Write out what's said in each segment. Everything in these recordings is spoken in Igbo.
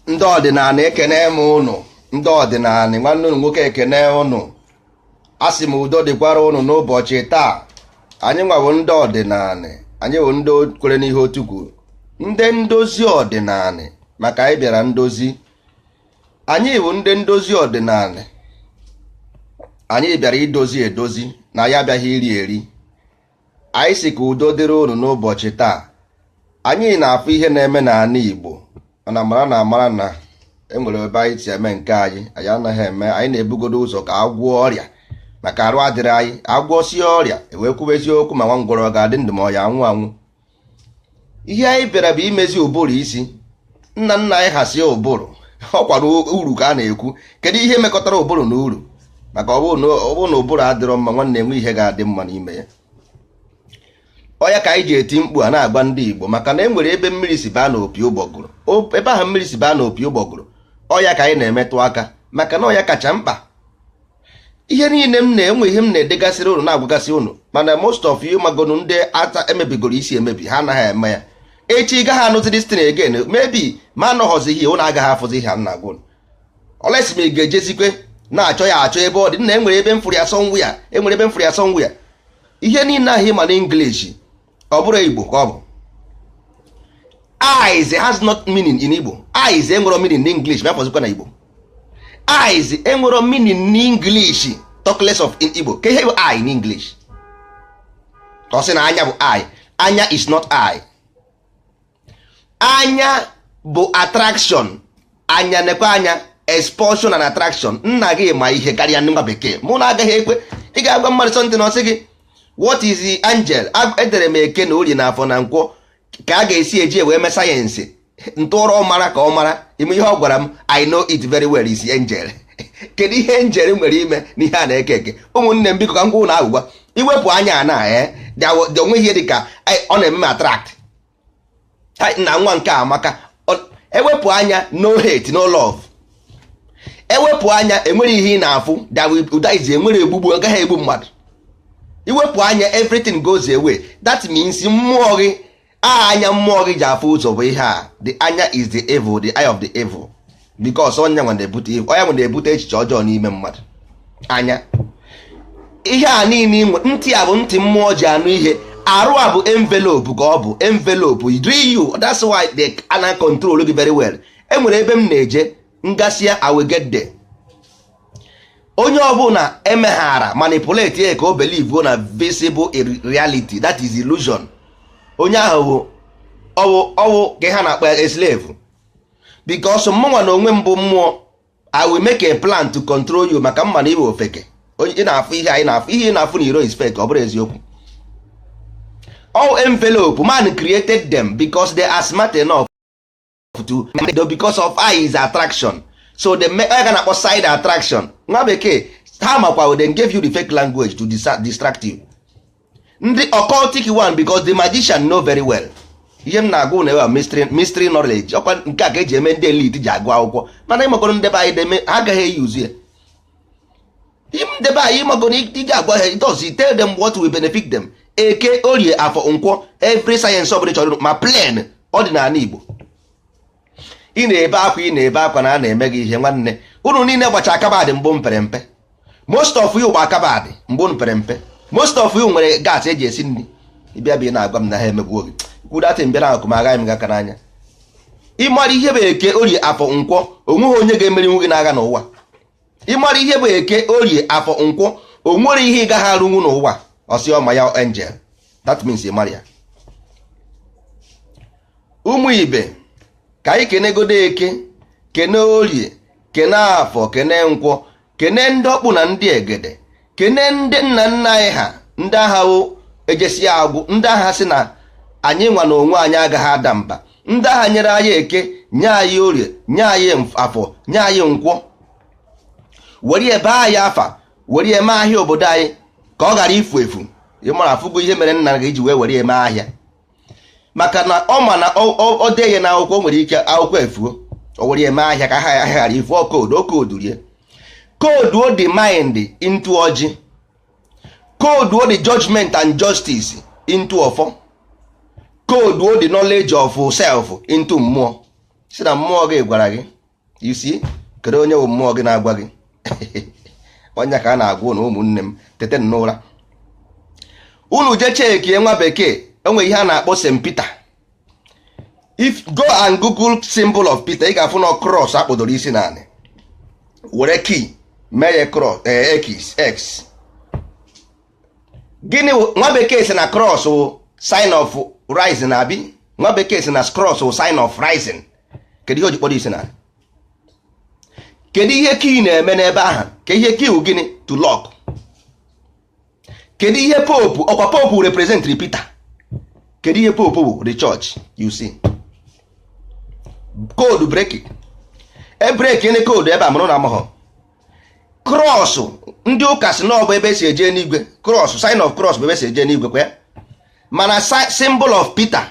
ndị ọdịnala ekene m ụnụ, ndị ọdịnala nwanne ụnụ nwoke ekene ụnụ, asị m udo dịkwara ụnụ n'ụbọchị taa. Anyị nwawo ndị ọdịnala, anyị bụ ndị kwere n'ihe otu kwuru, ndị ndozi ọdịnala, maka anyị bịara ndozi. Anyị bụ ndị ndozi ọdịnala, anyị bịara idozi edozi, na ya abịaghị iri eri. Anyị si ka udo dịrị ụnụ n'ụbọchị taa. Anyị na-afụ ihe na-eme n'ala Igbo, mana mara na amara na enwere ebe anyị si eme nke anyị anaghị eme. Anyị na-ebugodo ụzọ ka agwụọ ọrịa, maka arụ adịrị anyị. Agwọsie ọrịa ewee kwuba eziokwu, ma nwa ngwọrọ ga-adị ndụ ma ọ ya anwụ anwụ. Ihe anyị bịara bụ imezi ụbụrụ isi. Nna nna anyị hasie ụbụrụ, ọ kwara uru ka a na-ekwu. Kedu ihe mekọtara ụbụrụ na uru? Maka ọ bụrụ na ụbụrụ adịrọ mma, nwanne enwe ihe ga-adị mma n'ime ya. Ọya ka anyị ji eti mkpu a na-agba ndị Igbo, maka na enwere ebe mmiri si baa n'opi ụgbọgụrụ. Ebe ahụ mmiri si baa n'opi ụgbọgụrụ, ọya ka anyị na-emetụ aka, maka na ọya kacha mkpa. Ihe niile m na-enwe ihe m na-edegasịrị ụnụ na-agwagasị ụnụ, mana most of you magonu ndị ata emebigoro isi emebi, ha anaghị eme ya. Echi ị gaghị anụzi destin again, maybe ma anọghọzighị ụnụ agaghị afụzi ihe a na-agwa ụnụ. Olesi ma ị ga-ejezikwe na-achọ ya achọ ebe ọ dị. Na enwere ebe mfụrụ ya sọnwụ ya, enwere ebe mfụrụ ya sọnwụ ya. Ihe niile ahụ ịma na English, ọ bụrụ Igbo ka ọ bụ. Eyes has not meaning in Igbo. Eyes enwero meaning in English, ma afọzikwa na Igbo. Eyes enwero meaning in English, talk less of in Igbo. Ka ihe bụ eye in English? Ka ọ sị na anya bụ eye. Anya is not eye. Anya bụ attraction. Anya nekwa anya, expulsion and attraction. Nna gị ma ihe karịa ndị nwa bekee. Mụ na agaghị ekwe. Ị ga-agwa mmadụ sọntị na ọ sị gị, what is the angel? Edere m eke na orie na afọ na nkwọ, ka a ga-esi eji wee mee sayensị ntụrọ ọmara ka ọ mara. Ime ihe ọ gwara m, I know it very well, is angel. Kedu ihe angel nwere ime n'ihe a na-eke eke? Ụmụnne m biko ka m gwa ụnụ agwụgwa, iwepụ anya a na dị onwe ihe dị ka ọ na-eme m attract na nwa nke amaka. Ewepụ anya, no hate no love. Ewepụ anya, enwere ihe ị na-afụ, ụdaizi enwere egbugbu, agaghị egbu mmadụ. Iwepụ anya, everything goes away. That means mmụọ gị, anya mmụọ gị ji afụ ụzọ bụ ihe a. The anya is the evil, the eye of the evil, because onye nwe na-ebute evil, onye nwe na-ebute echiche ọjọọ n'ime mmadụ. Anya ihe a niile ntị a bụ ntị mmụọ ji anụ ihe. Arụ a bụ envelope ka ọ bụ envelope, you, that's why they can control gị very well. Enwere ebe m na-eje ngasịa, I will get there. Onye ọbụla emeghara manipulate ya ka o believe na visible reality, that is illusion. Onye ahụ ọwụ ka ha na-akpa a slave, because mmụọ na onwe mbụ mmụọ. I will make a plan to control you, maka mma na iwe ofeke. Ị na-afụ ihe anyị na-afụ, ihe ị na-afụ na iro is fake, ọ bụrụ eziokwu. All envelope, man created them because they are smart enough to, because of eye is attraction. So the ga na-akpọ side attraction. Nwa bekee ha makwa, then gave you the fake language to distract you. Ndị occultic one, because the magician know very well. Ihe m na-agụ na mystery knowledge, ọkwa nke a ka eji eme ndị elite ji agụ akwụkwọ. Mana ịmagoro ndebe anyị deme, ha agaghị eyuzu ya. Ndebe anyị ịmagoro ị ga-agwa ha, it tell them what will benefit them. Eke, orie, afọ, nkwọ, every science ọbụla chọrọ, ma plan ọdịnala Igbo. Ị na-ebe akwa, ị na-ebe akwa na a na-eme gị ihe. Nwanne unu niile gbacha akabadị mgbe mpere mpe. Most of you gba akabadị mgbe mpere mpe. Most of you nwere gas eji esi nri. Ịbịa bụ ị na-agwa m na ha emegbuo gị. Kwudatị mbịa na akụ ma agaghị m gaka n'anya. Ịmara ihe bụ eke, orie, afọ, nkwọ, onweghị onye ga-emeri nwu gị n'agha n'ụwa. Ịmara ihe bụ eke, orie, afọ, nkwọ, o nwere ihe ị gaghị arụnwu n'ụwa. Ọsịọma ya angel, that means ịmara ya. Ụmụ ibe, ka anyị kenegodo eke, kene orie, kene afọ, kene nkwọ, kene ndị ọkpụ na ndị egede, kene ndị nna nna anyị ha, ndị agha ejesi agwụ, ndị agha sị na anyị nwa na onwe anyị agaghị ada mba, ndị agha nyere anyị eke, nye anyị orie, nye anyị afọ, nye anyị nkwọ, were ebe anyị afa, were eme ahịa obodo anyị ka ọ ghara ifu efu. Ịmara afụgo ihe mere nna gị ji were eme ahịa, maka na ọ ma na ọ dee ya na akwụkwọ, nwere ike akwụkwọ efuo, o were eme ahịa ka ha ghara ifu. Koodu rie, koodu the mind into ọjị, koodu the judgment and justice into ọfọ, koodu the knowledge of self into mmụọ. Si na mmụọ gị gwara gị you see kedu onye bụ mmụọ gị na-agwa gị onye ka a na-agwa na ụmụnne m tete n'ụra unu je chekie nwa bekee enwe ihe a na-akpọ St. Peter. If go and Google symbol of Peter, ị ga-afụ na cross akpọdoro isi naanị were key mee ya cross x. Gịnị nwa bekee si na cross wụ sign of rising abi? Nwa bekee si na cross wụ sign of rising. Kedu ihe o ji kpọrọ isi naanị? Kedu ihe key na-eme n'ebe ahụ? Ka ihe key wụ gịnị? To lock. Kedu ihe pope ọkwa pope represent Peter? Kedu ihe pope wụ? The church, you see. Code break. E break any code ebe amụrụ na amụghọ. Cross ndị ụka si na ọ bụ ebe si eje n'igwe. Cross, sign of cross bụ ebe si eje n'igwe kwa. Mana symbol of Peter.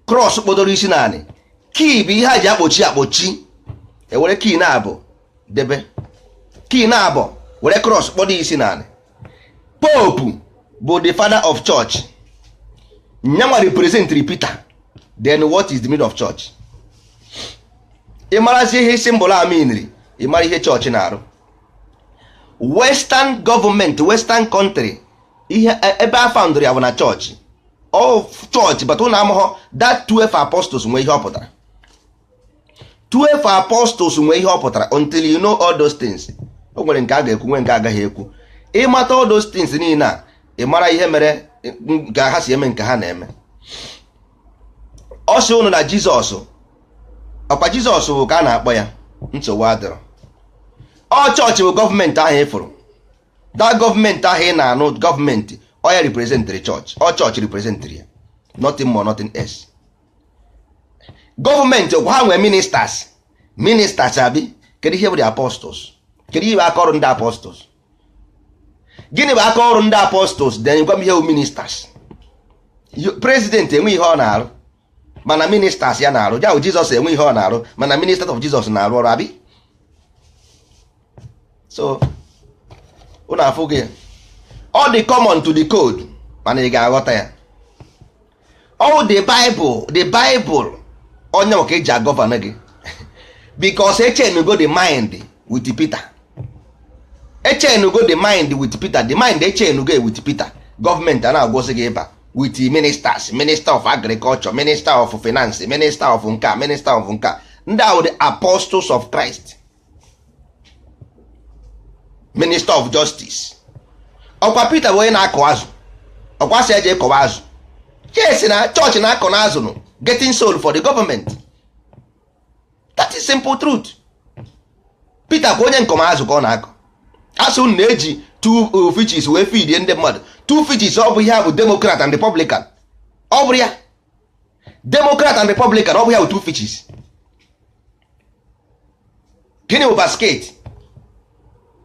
Cross kpọdoro isi naanị. Key bụ ihe a ji akpọchi. E were key na-abụ debe. Key na-abụ were cross kpọdo isi naanị. Pope bụ the father of church. Nyanwa represent Peter. Then what is the meaning of church? Ị marazi ihe symbol a meanri, ị mara ihe church na-arụ. Western government, Western country, ihe ebe a foundry ya bụ na church. Of church, but ụnụ amụghọ that 12 apostles nwe ihe ọ pụtara. 12 apostles nwe ihe ọ pụtara until you know all those things. O nwere nke a ga-ekwu nwe nke agaghị ekwu. Ịmata all those things niile a, ị mara ihe mere ga ha si eme nke ha na-eme. Ọ sị ụnụ na Jizọs ọkwa Jizọs bụ ka a na-akpọ ya nsogbu adịrọ. Ọ chọọchị bụ gọọmenti ahụ ịfụrụ. That gọọmenti ahụ ị na-anụ gọọmenti ọ ya representịrị chọọchị. Ọ chọọchị representịrị ya. Nothing more, nothing else. Gọọmenti ọkwa ha nwee ministers. Ministers abi kedu ihe bụ the apostles? Kedu ihe bụ aka ọrụ ndị apostles? Gịnị bụ aka ọrụ ndị apostles? Then gwa m ihe bụ ministers. President enwe ihe ọ na-arụ mana ministers ya na-arụ. Ya bụ Jizọs enwe ihe ọ na-arụ mana ministers of Jesus na-arụ ọrụ abi. So unu afụ gị ọ dị common to the code mana ị ga-aghọta ya. All the Bible onye maka eji agọvanọ gị because echenugo the mind with Peter. Echenugo the mind with Peter. The mind echenugo with Peter. Gọọmenti a na-agwụsị gị ịba with ministers, minister of agriculture, minister of finance, minister of nka, minister of nka. Ndị ahụ the apostles of Christ. Minister of justice. Ọkwa Peter bụ onye na-akọ azụ. Ọkwa sị eje kọwa azụ. Yes, na church na-akọ na azụ no getting soul for the government. That is simple truth. Peter bụ onye nkọma azụ ka ọ na-akọ. Asụ na-eji 2 fishes wee feed ndị mmadụ. 2 fishes ọ bụ ihe bụ Democrat and Republican. Ọ bụrụ ya. Democrat and Republican ọ bụ ya bụ 2 fishes. Gịnị bụ basket?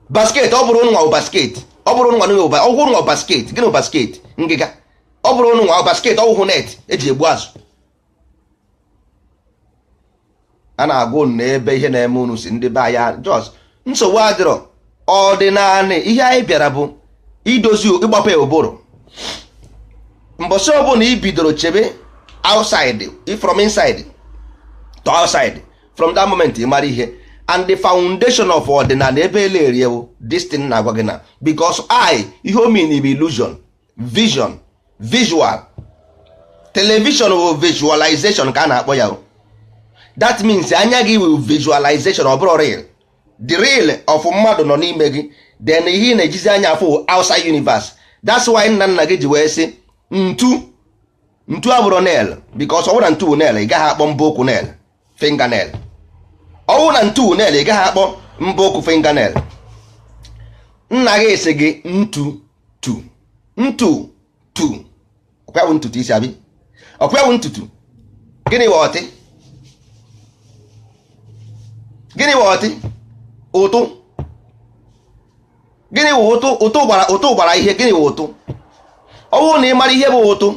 Basket ọ bụrụ nwa bụ basket. Ọ bụrụ nwa nwe ọhụrụ nwa basket. Gịnị bụ basket? Ngịga. Ọ bụrụ nwa basket ọhụrụ net eji egbu azụ. A na-agwa unu n'ebe ihe na-eme unu si ndị be anya just nsogbu adịrọ. Ọdịnala ihe anyị bịara bụ idozi ịgbape ụbụrụ. Mbọsị ọbụla ibidoro chebe outside from inside to outside from that moment ị mara ihe and the foundation of ọdịnala ebe elerie bụ this thing na-agwa gị na because ihe o mean bụ illusion, vision, visual. Television bụ visualization ka a na-akpọ ya. That means anya gị bụ visualization ọ bụrụ real. The real of mmadụ nọ n'ime gị then ihe na-ejizi anya afọ outside universe. That's why nna gị ji wee sị ntu abụrụ nail because ọ bụrụ na ntu nail ị gaghị akpọ mbọ ụkwụ nail fingernail. Ọ bụrụ na ntu nail ị gaghị akpọ mbọ ụkwụ fingernail. Nna gị sị gị ntu ọkwa bụ ntutu isi abi ọkwa bụ ntutu. Gịnị bụ ọtị? Gịnị bụ ọtị? Ụtụ. Gịnị bụ ụtụ? Ụtụ gbara ihe. Gịnị bụ ụtụ? Ọ bụrụ na ị mara ihe bụ ụtụ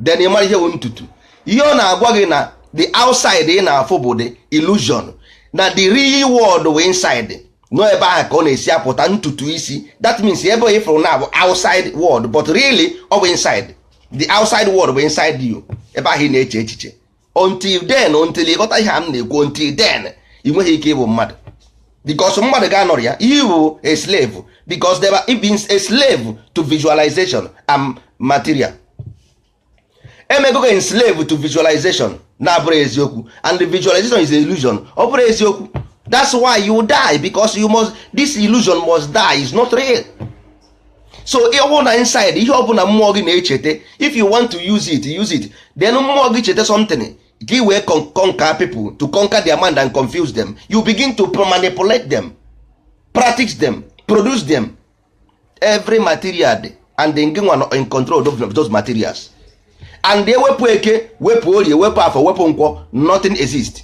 then ị mara ihe bụ ntutu. Ihe ọ na-agwa gị na the outside ị na-afụ bụ the illusion na the real world bụ inside. No ebe ahụ ka ọ na-esi apụta ntutu isi. That means ebe ị fụrụ na bụ outside world but really ọ bụ inside. The outside world bụ inside you. Ebe ahụ ị na-eche echiche. Until ị ghọta ihe a m na-ekwu until then ị nweghị ike ịbụ mmadụ, because mmadụ ga-anọrọ ya you a slave, because they were been a slave to visualization and material. Emego enslave to visualization na-abụrụ eziokwu, and the visualization is an illusion, ọ bụrụ eziokwu. That's why you die, because you must, this illusion must die, is not real. So ihe ọbụla inside, ihe ọbụla mmụọ gị na-echete, if you want to use it, then mmụọ gị chete something gị wee conquer people, to conquer their mind and confuse them. You begin to manipulate them, practice them, produce them, every material, and then gị in control of those materials. And they wepụ eke, wepụ orie, wepụ afọ, wepụ nkwọ, nothing exists.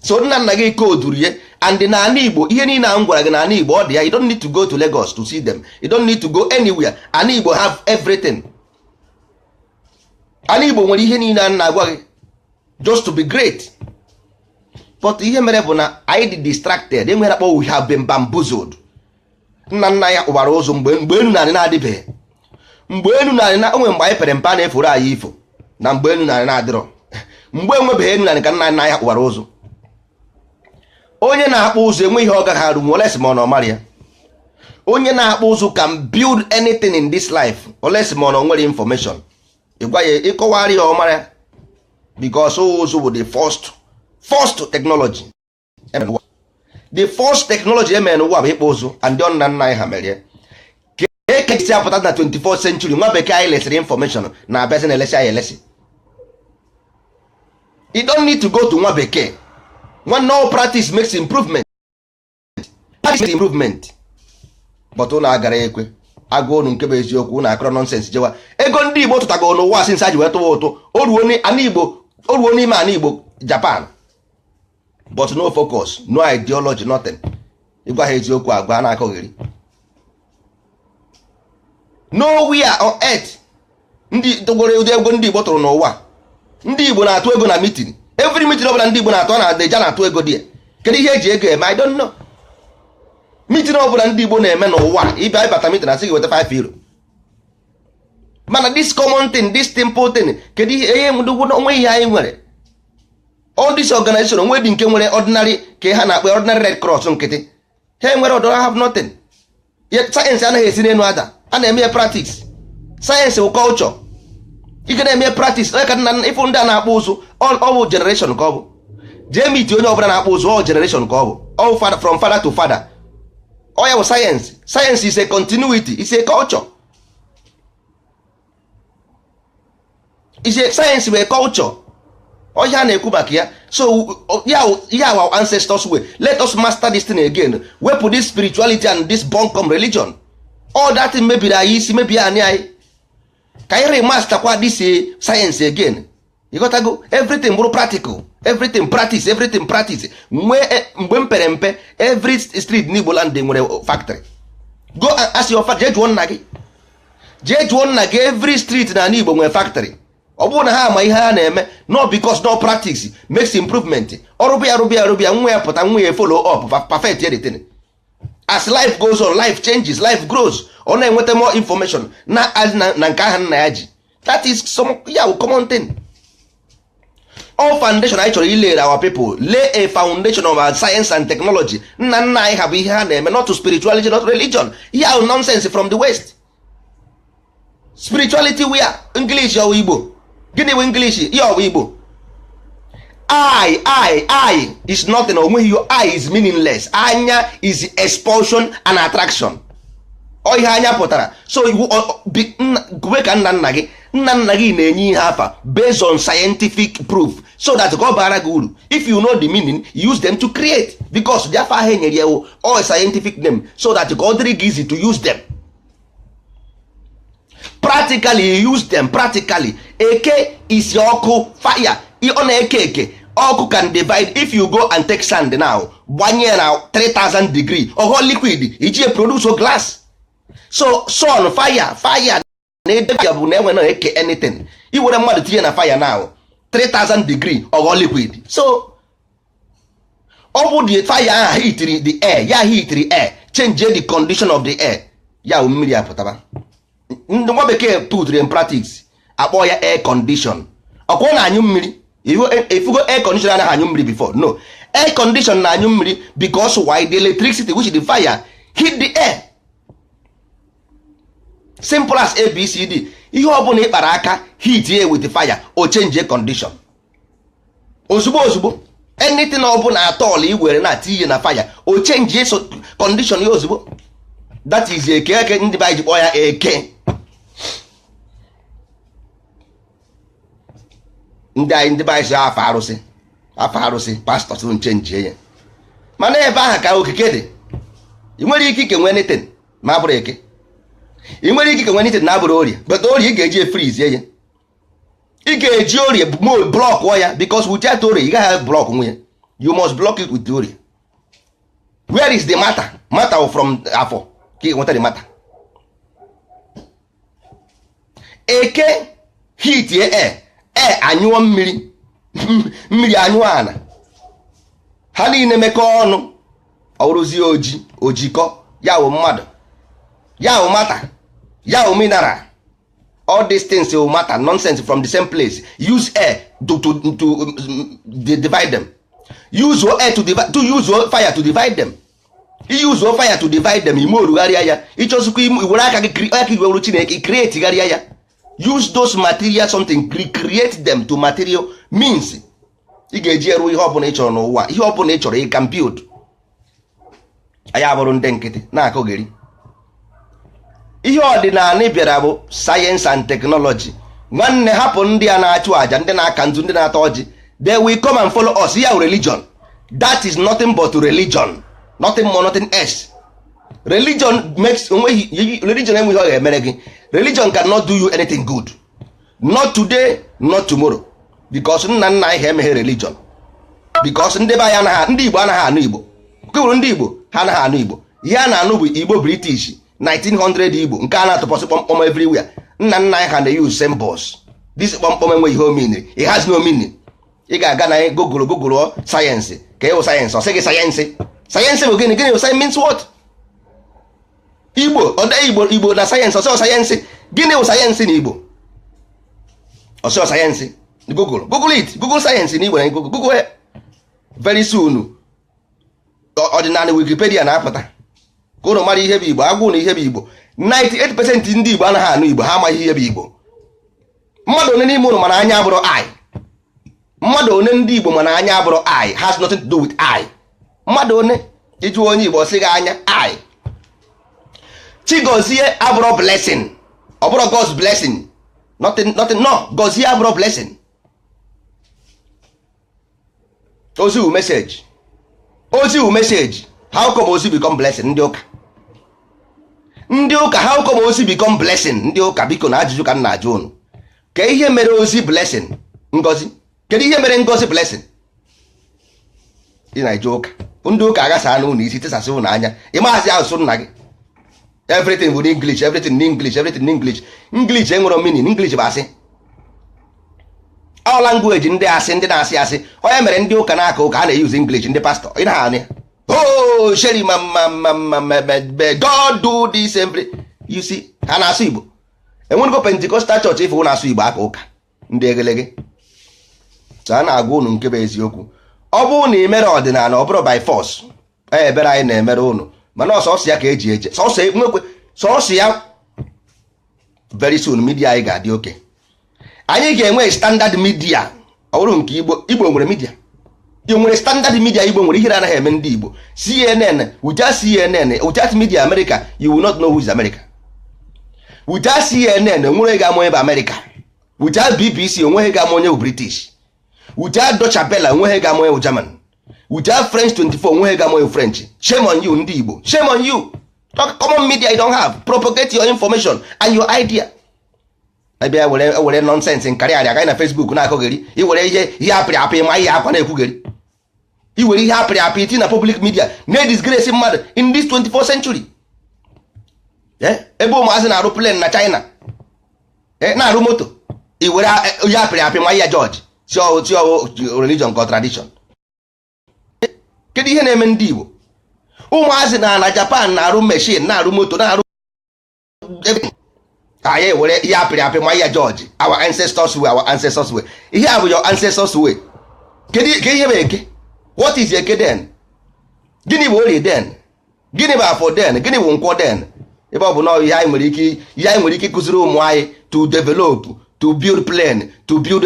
So nna nna gị koduru ye, and na ana Igbo, ihe niile a m gwara gị na ana Igbo ọ dị ya. You don't need to go to Lagos to see them, you don't need to go anywhere. Ana Igbo have everything. Ana Igbo nwere ihe niile a na-agwa gị just to be great. But ihe mere bụ na anyị dị distracted, enwere akpọ we have been bamboozled. Nna nna ya kpụbara ụzọ mgbe enu narị na-adịbeghị, mgbe enu narị na onwe mgbe anyị pere mpa na-eforo anyị ifo, na mgbe enu narị na-adịrọ, mgbe enwebeghị enu narị ka nna nna ya kpụbara ụzọ. Onye na-akpụ ụzọ enwe ihe ọ gaghị arụ olesi ma ọ na ọmara ya. Onye na-akpụ ụzọ can build anything in this life olesi ma ọ na nwere information. Ịgwa ya ịkọwarị ya ọmara ya, because ụzọ bụ the first technology. The first technology emere n'ụwa bụ ịkpụ ụzọ, and ndị nna nna anyị ha mere ya. Ka esi apụta na 24th century, nwa bekee anyị lesịrị information na abịazi na elesi anyị elesi. You don't need to go to nwa bekee. One no practice makes improvement. Practice makes improvement. But ụnụ agara ekwe, agụ ụnụ nke bụ eziokwu, ụnụ akọrọ nonsense jewa. Ego ndị Igbo tụtago n'ụwa since aji wee tụwa ụtụ, o ruo n'ime ana Igbo Japan. But no focus, no ideology, nothing. Ịgwa ha eziokwu agwa na-akọgheri. Nowhere on earth ndị tụgoro ụdị ego ndị Igbo tụrụ n'ụwa. Ndị Igbo na-atụ ego na meeting. Every meeting ọbụla ndị Igbo na-atụ na deja na-atụ ego dị. Kedu ihe eji ego eme? I don't know. Meeting ọbụla ndị Igbo na-eme n'ụwa, ịbịa ịbata meeting na sị gị weta 5 euro. Mana this common thing, this simple thing, kedu ihe onwe ihe anyị nwere? All this organization onwe dị nke nwere ordinary ka ha na-akpọ ordinary Red Cross nkịtị. Ha nwere ọdọ have nothing. Yet science anaghị esi n'enu ada. A na-eme practice. Science bụ culture. Ị ga na-eme practice like na ịfụ ndị a na-akpụ ụzụ, all bụ generation ka ọ bụ. Jee meet onye ọbụla na-akpụ ụzụ, all generation ka ọ bụ. All father, from father to father. Ọ ya bụ science. Science is a continuity, it's a culture. It's a science with a culture. Ọ ya na-ekwu maka ya. So yeah, our ancestors way. Let us master this thing again. Wepụ this spirituality and this bunkum religion. All that thing mebiri anyị isi, mebi anyị anyị. Ka anyị remaster kwa this science again. You got to go. Everything bụrụ practical. Everything practice. Everything practice. Mgbe mpere mpe, every street n'Igbo land nwere factory. Go and ask your father. Jee jụọ nna gị. Jee jụọ nna gị, every street na n'Igbo nwere factory. Ọ bụrụ na ha ama ihe ha na-eme, no because no practice makes improvement. Ọrụbịa nwa ya pụta, nwa ya follow up, perfect everything. As life goes on, life changes, life grows. Ọ na-enweta more information na nke aha nna ya ji. That is some common thing. All foundation anyị chọrọ ilere our people, lay a foundation of our science and technology. Nna nna anyị ha bụ ihe ha na-eme, not to spirituality, not religion. Ihe nonsense from the West. Spirituality where English or Igbo. Gịnị bụ English? Ya ọ bụ Igbo. I is nothing. Onwe your I is meaningless. Anya is expulsion and attraction. Ọ ihe anya pụtara. So gwe ka nna nna gị na-enye ihe afa based on scientific proof, so that ka ọ bara gị uru. If you know the meaning, use them to create, because the afa ha nyere ya all scientific name, so that ka ọ dịrị gị easy to use them. Practically use them. Practically eke is ọkụ fire. Ọ na-eke eke ọkụ can divide. If you go and take sand now, gbanye na 3000 degree ọghọ liquid, iji produce glass. So sun, fire na-edebia bụ na enwe na eke anything. Iwere mmadụ tinye na fire now 3000 degree ọghọ liquid. So ọ bụ the fire ahụ hitiri the air, ya hitiri air, change the condition of the air, ya mmiri apụtaba. Nwa bekee put in practice akpọ ya air condition. Ọkwa na anyụ mmiri, ifugo air condition anaghị anyụ mmiri before. No, air condition na anyụ mmiri because why? The electricity which is the fire hit the air. Simple as ABCD. Ihe ọbụla ịkpara aka heat here with the fire o change condition ozugbo. Anything ọbụla atọl iwere na tinye na fire o change condition ya ozugbo. That is eke ndị be ji kpọ ya eke. ndị be si afọ arụsị pastọ tụ change ya, mana ebe ahụ ka okike dị. ị nwere ike nwee anything ma bụrụ eke. ị nwere ike nwee anything na abụrụ orie, but orie ị ga-eji freeze ya. ị ga-eji orie block ya because without orie ị gaghị block nwunye. You must block it with the orie. Where is the matter from afọ ka ị nweta the matter. Eke heat ye air anyụọ mmiri anyụọ ana, ha niile mekọ ọnụ ọrụzie ojikọ ya wụ mmadụ, ya wụ matter, ya wụ mineral. All these things will matter nonsense from the same place. Use air to divide them. Use air to use fire to divide them. Use fire to divide them. Ime orugharịa ya ịchọzikwa iwere aka gị iwere Chineke create gharịa ya. Use those material something, create them to material means ị ga-eji eru ihe ọbụla ị chọrọ n'ụwa. Ihe ọbụla ị chọrọ ị can build. Anyị abụrụ ndị nkịtị na-akọgheri. Ihe ọdịnala bịara bụ science and technology. Nwanne hapụ ndị a na-achụ aja, ndị na-aka nzu, ndị na-ata ọjị. They will come and follow us. Here religion. That is nothing but religion. Nothing more, nothing else. Religion makes religion enweghị ọ ga-emere gị. Religion cannot do you anything good. Not today, not tomorrow. Because nna nna anyị ha emeghe religion. Because ndị be anyị ndị Igbo anaghị anụ Igbo. Kwuru ndị Igbo ha anaghị anụ Igbo. Ihe a na-anụ bụ Igbo British 1900 Igbo nke a na-atụpọsị kpọmkpọm everywhere. Nna nna anyị ha na-use symbols. This kpọmkpọm enweghị ihe meaning. It has no meaning. Ị ga-aga na Google sayensị ka ịwụ sayensị, ọ sị gị sayensị bụ gịnị bụ sayensị means what? Igbo Igbo na sayensị ọsọ sayensị gịnị bụ sayensị na Igbo? Ọsọ sayensị Google it, Google sayensị na Igbo na Google very soon ọdịnala Wikipedia na-apụta ka ụnụ mara ihe bụ Igbo. Agwụ na ihe bụ Igbo 98% ndị Igbo anaghị anụ Igbo, ha amaghị ihe bụ Igbo. Mmadụ one n'ime ụnụ mana anya abụrụ I. Mmadụ one ndị Igbo mana anya abụrụ I has nothing to do with I. Mmadụ one ịjụ onye Igbo sị gị anya I. Chigozie abụrụ blessing, ọ bụrụ God's blessing. Nothing no, Gozie abụrụ blessing. Ozi wu message. How come ozi become blessing? Ndị ụka how come ozi become blessing? Ndị ụka biko na ajụjụ ka m na-ajụ unu. Ka ihe mere ozi blessing ngozi? Kedu ihe mere ngozi blessing? Ị na-eje ụka. Ndị ụka agasa anụ unu isi tesasị unu anya. Ị maazị asụsụ nna gị. Everything with English, everything in English, everything in English. English enwere meaning. English bụ asị. All language ndị asị, ndị na-asị asị. Onye mere ndị ụka na-aka ụka a na-use English, ndị pastor. Ị na-anị ya. Oh, Sherry, God do this every. You see, ha na-asụ Igbo. Enwere Pentecostal church ifu na-asụ Igbo aka ụka. Ndị egelege. So a na-agwa unu nke bụ eziokwu. Ọ bụrụ na ị mere ọdịnala ọ bụrụ by force. Ebere anyị na-emere unu. Mana ọsọsọ ya ka eji eje. Sọsọ ya very soon media anyị ga-adị oke. Anyị ga-enwe standard media. Ọ bụrụ nke Igbo nwere media. You nwere standard media Igbo nwere ihe anaghị eme ndị Igbo. CNN, without CNN, without media America, you will not know who is America. Without CNN, onwere ga amonye bụ America. Without BBC, onweghị ga amonye bụ British. Without Deutsche Welle, onweghị ga amonye bụ German. Without French 24, onweghị ga amonye bụ French. Shame on you ndị Igbo. Shame on you. Common media you don't have. Propagate your information and your idea. Abịa were nonsense nkarị arị agaghị na Facebook na-akọgheri. I were ihe apịrị apị ma ihe akwa na-ekwugheri. I were ihe apịrị apị iti na public media na-disgrace mmadụ in this 24th century. Ebe ụmụazị na-arụ plane na China na-arụ moto. I were ihe apịrị apị ma ihe George si religion ka tradition. Kedu ihe na-eme ndị Igbo? Ụmụazị na Japan na-arụ machine, na-arụ moto, na-arụ anyị were ihe apịrị apị ma ya George our ancestors way ihe a bụ your ancestors way. Kedu ihe bụ eke? What is eke then? Gịnị bụ orie then? Gịnị bụ afọ then? Gịnị bụ nkwọ then? Ebe ọ bụ na ihe anyị nwere ike ịkụziri ụmụ anyị to develop, to build plane, to build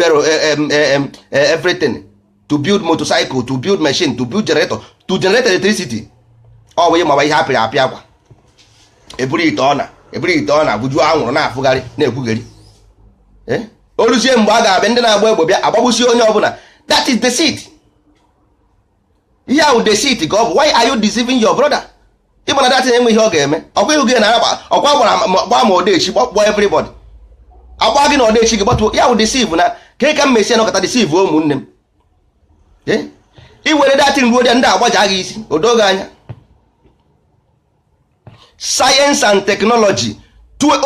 everything, to build motorcycle, to build machine, to build generator, to generate electricity. Ọ bụ ihe mawa ihe apịrị apị akwa eburu ite ọ na bujuo anwụrụ na-afụgharị na-ekwugheri. Oluzie mgbe a ga-abịa ndị na-agba egbe bịa agbagbusi onye ọbụla. That is deceit. Ihe ahụ deceit ka ọ bụ. Why are you deceiving your brother? Ịgba na datin enwe ihe ọ ga-eme. Ọkwa ihu gị na ọkwa ma odechi gbakpọ everybody. Agba gị na odechi gị gbatuo ya bụ deceive na ka m mesi anọkọta deceive ụmụnne m. Iwere datin ruo ndị agbaja gị isi odoge anya. Science and technology,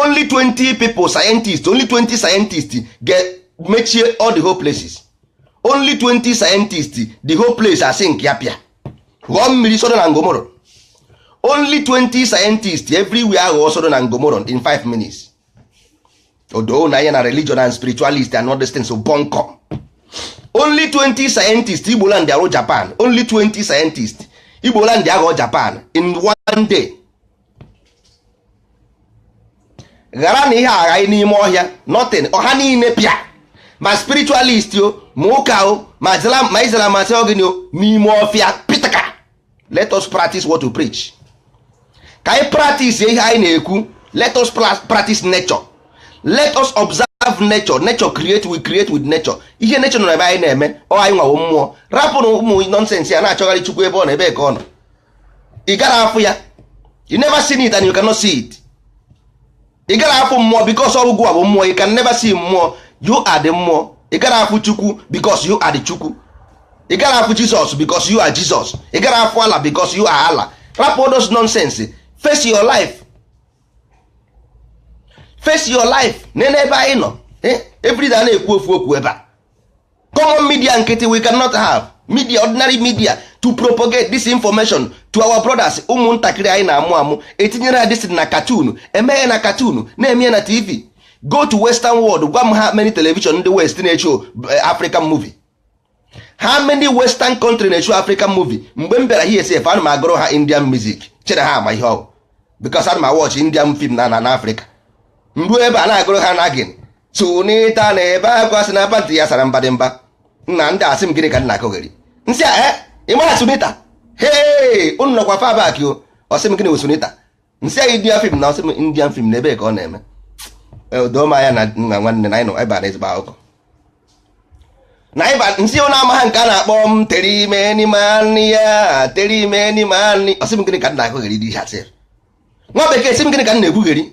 only 20 people scientists, only 20 scientists mechie all the whole places. Only 20 scientists, the whole place are sink yapia. Ghọọ mmiri Sodom and Gomorrah. Only 20 scientists everywhere ghọọ Sodom and Gomorrah in 5 minutes. Although na ya na religion and spiritualist and all these things so bunkum. Only 20 scientists Igbo land aghọ Japan. Only 20 scientists Igbo land aghọ Japan in one day. Ghara na ihe agha n'ime ọhịa nothing ọha niile pịa ma spiritualist o ma ụka o ma Islam ma theogony o n'ime ọfịa pitaka. Let us practice what we preach. Ka anyị practice ihe anyị na-ekwu. Let us practice nature. Let us observe nature. Nature we create with nature. Ihe nature nọ ebe anyị na-eme ọ anyị nwawo mmụọ. Rapụ na ụmụ nonsense ya na-achọgharị Chukwu ebe ọ na ebe ka ọ nọ. Ị gara afụ ya. You never seen it and you cannot see it. Ị gara afụ mmụọ because ọgwụgwụ a bụ mmụọ. You can never see mmụọ. You are the mmụọ. Ị gara afụ Chukwu because you are the Chukwu. Ị gara afụ Jesus because you are Jesus. Ị gara afụ Allah because you are Allah. Rapụ all those nonsense. Face your life. Face your life. Nene ebe anyị nọ. Everyday na-ekwu ofu okwu ebe a. Common media nkịtị we cannot have. Media, ordinary media to propagate this information to our brothers. Ụmụntakịrị anyị na-amụ etinyere ya this na cartoon, emeghe na cartoon, na-eme na TV. Go to Western world, gwa m ha many television ndị West na-echo African movie. How many Western country na-echo African movie? Mgbe m bịara here sef ana m agụrụ ha Indian music. Chere ha ama ihe ọ because ana m watch Indian film na Africa. Mgbe ebe a na-agụrụ ha na gịnị Sunita na ebe akwa sị na panty ya sara mbadịmba. Nna ndị asị m gịnị ka nna akọgheri nsị a ịmara Sunita unu nọkwa fa back o ọsị m gịnị wụ Sunita nsị a Indian film na ọsị m Indian film na ebe ka ọ na-eme doma ya na nna nwanne na anyị nọ ebe a na ezigbo akụkọ na ịba nsị ụnụ ama ha nke a na-akpọ m tere ime n'ime anị ya tere ime n'ime anị ọsị m gịnị ka nna akọgheri dị ihe asịrị nwa bekee sị m gịnị ka nna ekwugheri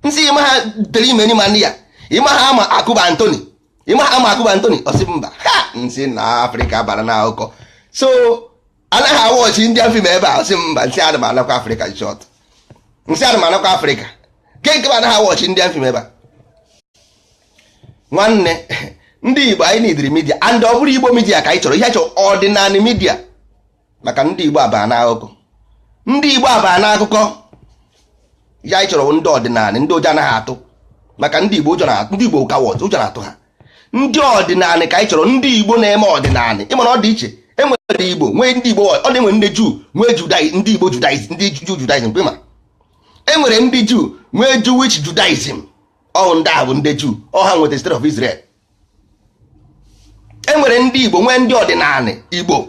nsị ịma ha tere ime n'ime anị ya ịma ha ama Akụba Anthony ịma ha ama Akụba Anthony ọsị mba ha nsị na Afrịka bara na akụkọ so anaghị awọchi Indian film ebe a ọsị mba nsị adị m anakwa Afrịka short nsị adị m anakwa Afrịka ke nke anaghị awọchi Indian film ebe a nwanne ndị Igbo anyị nidiri media and ọ bụrụ Igbo media ka anyị chọrọ ihe chọrọ ọdịnala media maka ndị Igbo abaa na akụkọ ndị Igbo abaa na akụkọ ya anyị chọrọ ndị ọdịnala ndị ụjọ anaghị atụ maka ndị Igbo ụjọ na-atụ ndị Igbo kawọt ụjọ na-atụ ha ndị ọdịnala ka anyị chọrọ ndị Igbo na-eme ọdịnala ịmana ọ dị iche enwere Igbo nwee ndị Igbo ọ dị nwe ndị Juu nwee Judaism ndị Igbo Judaism ndị Juu Judaism kwema enwere ndị Juu nwee Jewish Judaism ọ ndị ahụ ndị Juu ọ ha nweta state of Israel enwere ndị Igbo nwee ndị ọdịnala Igbo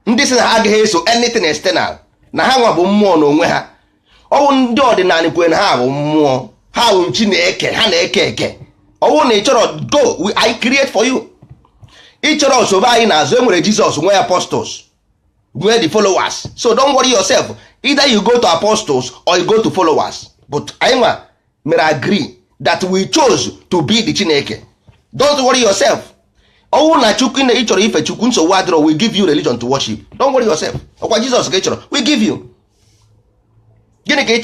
ndị sị na ha agaghị eso anything external na ha nwa bụ mmụọ n'onwe ha ọwụ ndị ọdịnala kwere na ha bụ mmụọ ha bụ Chineke ha na-eke eke ọwụ na ị chọrọ go I create for you ị chọrọ osobe anyị n'azụ enwere Jesus nwee apostles nwee the followers so don't worry yourself either you go to apostles or you go to followers but anyị nwa mere agree that we chose to be the Chineke don't worry yourself ọwụ na Chukwu na ị chọrọ ife Chukwu nsogbu adịrọ we give you religion to worship don't worry yourself ọkwa Jesus ka ị chọrọ we give you gịnị ka ị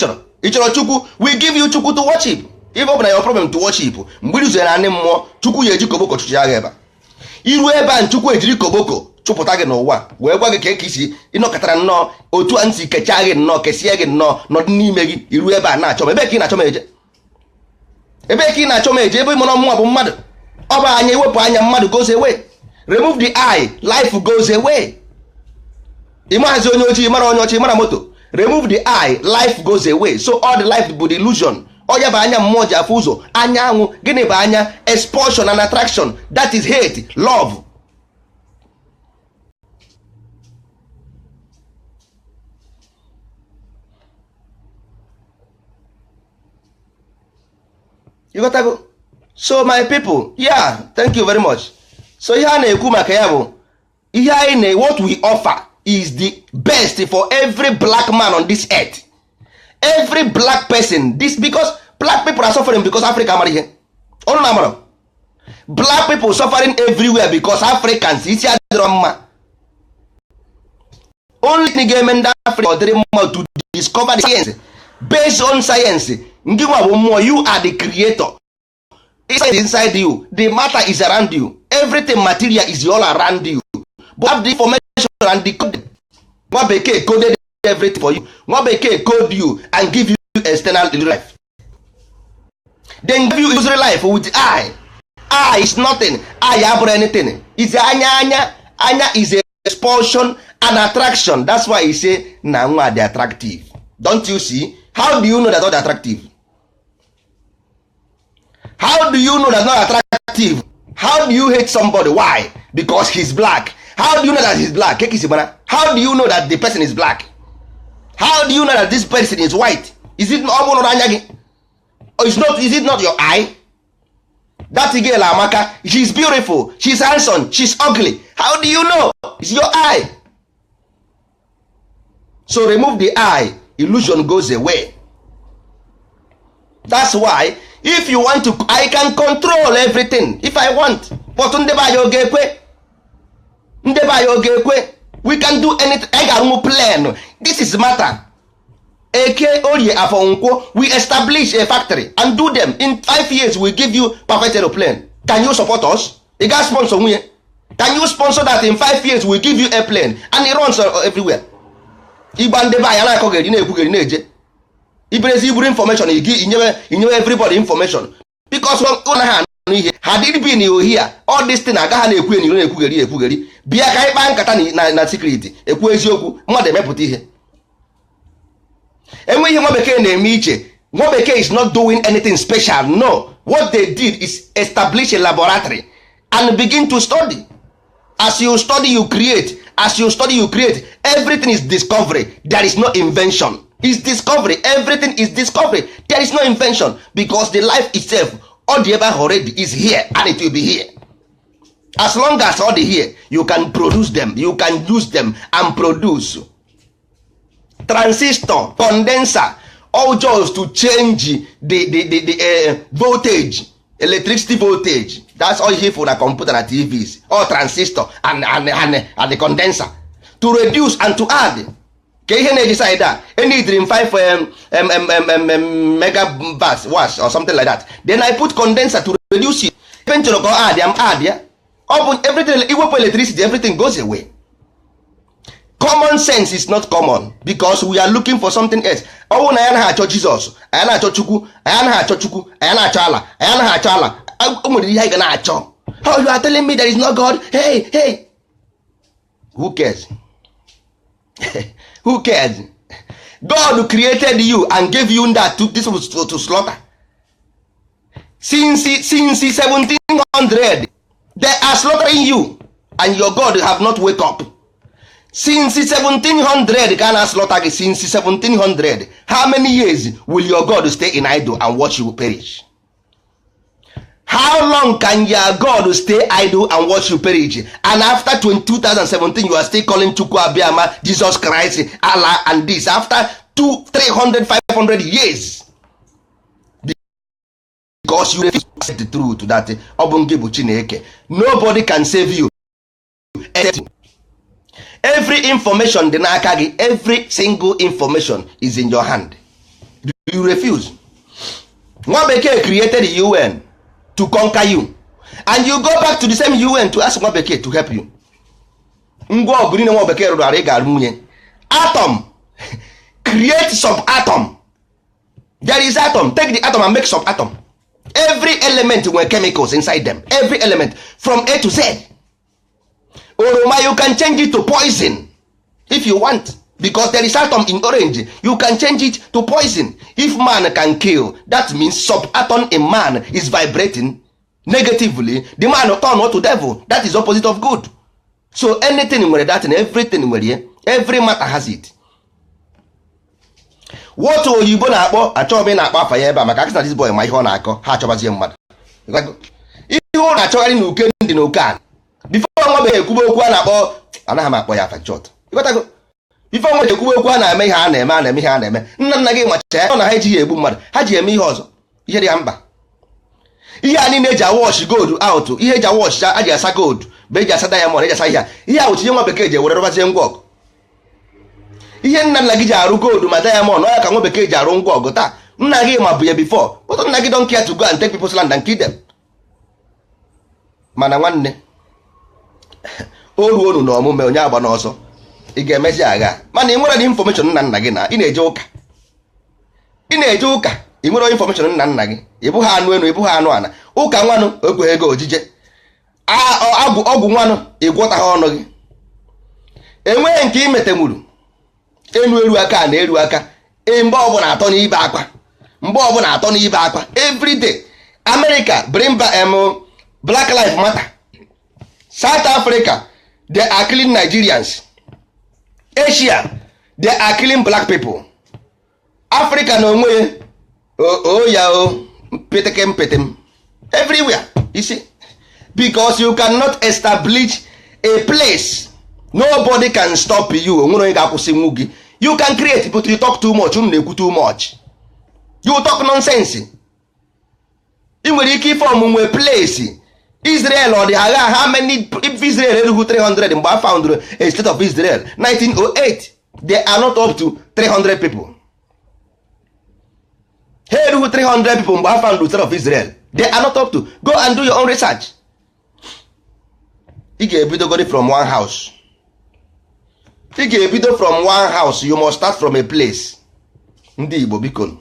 chọrọ Chukwu we give you Chukwu to worship if ọ bụ na your problem to worship mgbe iruzere na ndị mmụọ Chukwu ya eji koboko chụchi agha ebe iru ebe a Chukwu ejiri koboko chụpụta gị n'ụwa wee gwa gị ka eke isi ịnọkọtara nnọọ otu a nsị kechaa gị nnọọ kesie gị nnọọ nọdụ n'ime gị iru ebe a na-achọ ebe ka ị na-achọ m eje ebe ka ị na-achọ m eje ebe ịmụrụ ọmụnwa bụ mmadụ. Ọ bụ anya ewepụ anya mmadụ goes away. Remove the eye, life goes away. Ị maazị onye ojii mara onye ọchị mara moto. Remove the eye, life goes away. So all the life bụ the illusion. Onye bụ anya mmụọ ji afụ ụzọ. Anyanwụ gịnị bụ anya? Expulsion and attraction. That is hate, love. You got to go. So my people, yeah, thank you very much. So ihe a na-ekwu maka ya bụ ihe anyị na what we offer is the best for every black man on this earth. Every black person, this because black people are suffering because Africa amara ihe. Ọnụ na-amara. Black people suffering everywhere because Africans isi adịrọ mma. Only thing ga-eme ndị Africa ọ dịrị mma to discover the science. Based on science, ngị nwa bụ mmụọ, you are the creator. Inside you, the matter is around you. Everything material is all around you. But have the information and the code. Nwa bekee coded everything for you. Nwa bekee code you and give you external life. Then give you usual life with eye. Eye is nothing. Eye abụrụ anything. Is anya. Anya is a expulsion and attraction. That's why he say na nwa dey attractive. Don't you see? How do you know that not attractive? How do you know that's not attractive? How do you hate somebody? Why? Because he's black. How do you know that he's black? How do you know that the person is black? How do you know that this person is white? Is it not? Or is it not your eye? That girl Amaka, she's beautiful, she's handsome, she's ugly. How do you know? It's your eye. So remove the eye, illusion goes away. That's why if you want to, I can control everything if I want. But we can do anything. I got plan. This is matter. Eke Orie Afonko, we establish a factory and do them. In 5 years, we give you perfect aeroplane. Can you support us? You got sponsor me. Can you sponsor that in 5 years we give you airplane and it runs everywhere? Ibande ba yana kogeri na ekwugeri na eje. Ibrezi iburu information you give everybody information because one hand had it been you here all this thing aga ha na ekwu eniro na ekwugeri bia ka ikpa nkata na secret ekwu eziokwu mmadụ emepụta ihe enwe ihe nwa bekee na-eme iche. Nwa bekee is not doing anything special. No, what they did is establish a laboratory and begin to study. As you study you create. As you study you create. Everything is discovery. There is no invention. It's discovery. Everything is discovery. There is no invention because the life itself, all the ever already is here and it will be here. As long as all the here, you can produce them. You can use them and produce. Transistor, condenser, all just to change the voltage, electricity voltage. That's all here for the computer and TVs. Or transistor and the condenser. To reduce and to add. Ihe na-decide that any dream 5 megawatts watts or something like that. Then I put condenser to reduce it. Eventually go add yeah. Everything iwepụ electricity, everything goes away. Common sense is not common because we are looking for something else. Oh, na ya na achọ Jesus, aya na achọ Chukwu, aya na achọ Chukwu, aya na achọ Allah, aya na achọ Allah. Ụmụ ihe ga na achọ. Oh, you are telling me there is no God? Hey. Who cares? Who cares? God created you and gave you that to slaughter. Since 1700, they are slaughtering you, and your God have not wake up. Since 1700, Ghana slaughter. Since 1700, how many years will your God stay in idle and watch you perish? How long can your God stay idle and watch you perish? And after 2017, you are still calling Chukwu Abiyama, Jesus Christ, Allah, and this. After 200, 300, 500 years. Because you refuse to accept the truth that Obungebu Chineke. Nobody can save you. Every information, every single information is in your hand. You refuse. Nwabeke created the UN to conquer you, and you go back to the same UN to ask Nwabeke to help you. Atom, create subatom. There is atom. Take the atom and make subatom. every element nwere chemicals inside them, every element from A to Z. Oroma, you can change it to poison if you want, because there is atom in orange, you can change it to poison. If man can kill, that means subatom in man is vibrating negatively, the man turn to devil. That is opposite of good. So anything nwere that and everything nwere, every matter has it. What oyibo na-akpọ, achọghị m na-akpọ afa ya ebe a maka akịsa this boy ma ihe ọ na-akọ, ha achọbazie mmadụ. Ihe ọ na-achọgharị na uke ndị na oke a before nwa bekee ekwube okwu a na-akpọ, anaghị m akpọ ya afa short. Ịghọtago? Before nwa bekee ekwube okwu a na-eme ihe a na-eme ihe a na-eme, nna nna gị macha ya na ha ejighị egbu mmadụ, ha ji eme ihe ọzọ, ihe dị ya mkpa. Ihe a niile eji awash gold out, ihe eji awash a ji asa gold bụ eji asa diamond, eji asa ihe a wụchi ihe nwa bekee ji were rụbazie ngwa ọgụ. Ihe nna nna gị ji arụ gold ma diamond, ọ ya ka nwa bekee ji arụ ngwa ọgụ taa. Nna gị ma bụ ya before, but nna gị don't care to go and take people's land and kill them. Mana nwanne o ruo unu na ọmụme onye agba n'ọsọ, ị ga-emezi agha. Mana ị nwere information nna nna gị na ị na-eje ụka, ị nwere information nna nna gị, ịbụ ha anụ enu, ịbụ ha anụ ana. Ụka nwanụ ekweghị ego ojije, ọgwụ nwanụ ịgwọta ha ọnụ gị. Enweghị nke imetenwuru enu eru aka na eru aka, mgbe ọbụla atọ n'ibe akwa, every day. America bring Black Lives Matter. South Africa, they are killing Nigerians. Asia, they are killing black people. Africa no way. Petem. Everywhere, you see. Because you cannot establish a place. Nobody can stop you. You can create, but you talk too much. Too much. You talk nonsense. You will keep from a place. Israel or the how many, if Israel 300 and found a state of Israel 1908, they are not up to 300 people. Here 300 people found the state of Israel, they are not up to. Go and do your own research. You get a video from one house. You get a video from one house. You must start from a place. Ndị Igbo biko.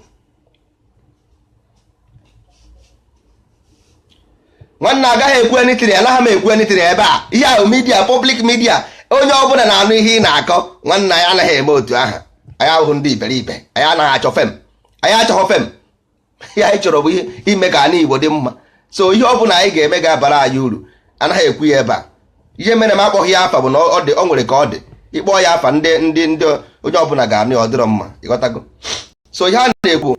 Nwanne agaghị ekwu anything, anaghị m ekwu anything ebe a. Ihe ahụ media, public media, onye ọbụla na-anụ ihe ị na-akọ, nwanne anyị anaghị eme otu aha. Anyị ahụhụ ndị iberibe, anyị anaghị achọ fem. Anyị achọghọ fem. Ihe anyị chọrọ bụ ihe ime ka anyị Igbo dị mma. So ihe ọbụla anyị ga-eme ga-abara anyị uru, anaghị ekwu ya ebe a. Ihe mere m akpọghị ya afa bụ na ọ nwere ka ọ dị. Ịkpọ ya afa ndị onye ọbụla ga-anụ ya, ọ dịrọ mma. Ịghọtago? So ihe a na-ekwu